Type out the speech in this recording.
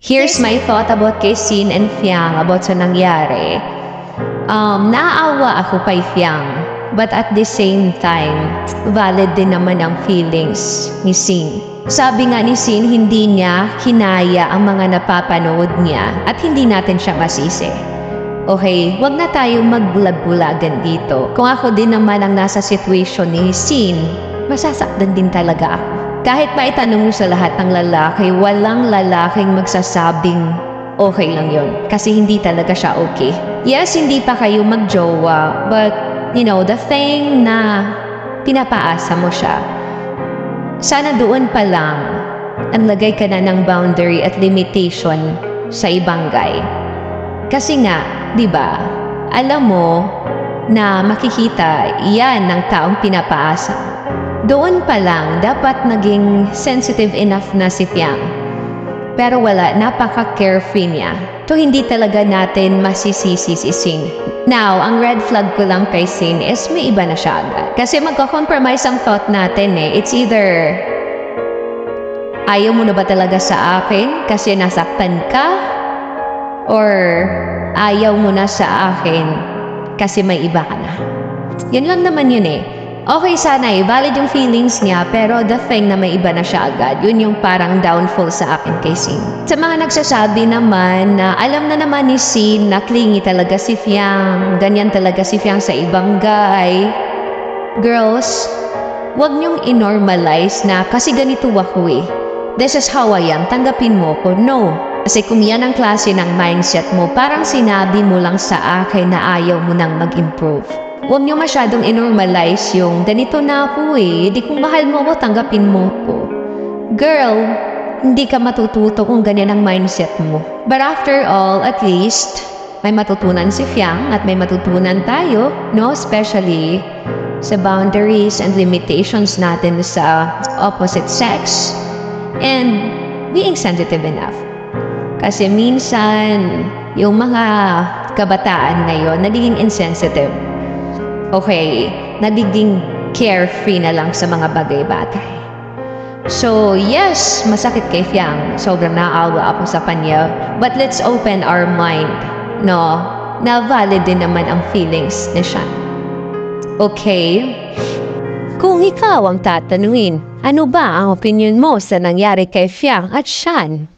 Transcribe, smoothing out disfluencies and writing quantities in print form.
Here's my thought about kay Sin and Fiang about sa nangyari. Naaawa ako kay Fiang, but at the same time, valid din naman ang feelings ni Sin. Sabi nga ni Sin, hindi niya kinaya ang mga napapanood niya at hindi natin siya masisi. Okay, wag na tayong magbulag-bulagan dito. Kung ako din naman ang nasa situation ni Sin, masasaktan din talaga ako. Kahit pa itanong mo sa lahat ng lalaki, walang lalaking magsasabing okay lang yon. Kasi hindi talaga siya okay. Yes, hindi pa kayo magjowa, but you know, the thing na pinapaasa mo siya, sana doon pa lang anlagay ka na ng boundary at limitation sa ibang guy. Kasi nga, di ba, alam mo na makikita yan ng taong pinapaasa. Doon pa lang, dapat naging sensitive enough na si Fiang. Pero wala, napaka-carefree niya. To hindi talaga natin masisisi si Sin. Now, ang red flag ko lang kay Sin is may iba na siya agad. Kasi magka-compromise ang thought natin eh. It's either ayaw mo na ba talaga sa akin kasi nasaktan ka? Or ayaw mo na sa akin kasi may iba ka na. Yan lang naman yun eh. Okay sana eh, valid yung feelings niya, pero the thing na may iba na siya agad, yun yung parang downfall sa akin kay Sin. Sa mga nagsasabi naman na alam na naman ni Sin na clingy talaga si Fiang, ganyan talaga si Fiang sa ibang guy. Girls, wag niyong inormalize na kasi ganito ako eh. This is how I am, tanggapin mo ko. No. Kasi kung yan ang klase ng mindset mo, parang sinabi mo lang sa akin na ayaw mo nang mag-improve. Huwag niyo masyadong inormalize yung ganito na ako eh, di kung mahal mo ko, tanggapin mo ko. Girl, hindi ka matututo kung ganyan ang mindset mo. But after all, at least, may matutunan si Fiang at may matutunan tayo, no? Especially sa boundaries and limitations natin sa opposite sex and being sensitive enough. Kasi minsan, yung mga kabataan ngayon, nagiging insensitive. Okay, nagiging carefree na lang sa mga bagay-bagay. So, yes, masakit kay Fiang. Sobrang naawa ako sa kanya. But let's open our mind, no? Na valid din naman ang feelings ni Sean. Okay? Kung ikaw ang tatanungin, ano ba ang opinion mo sa nangyari kay Fiang at Sean?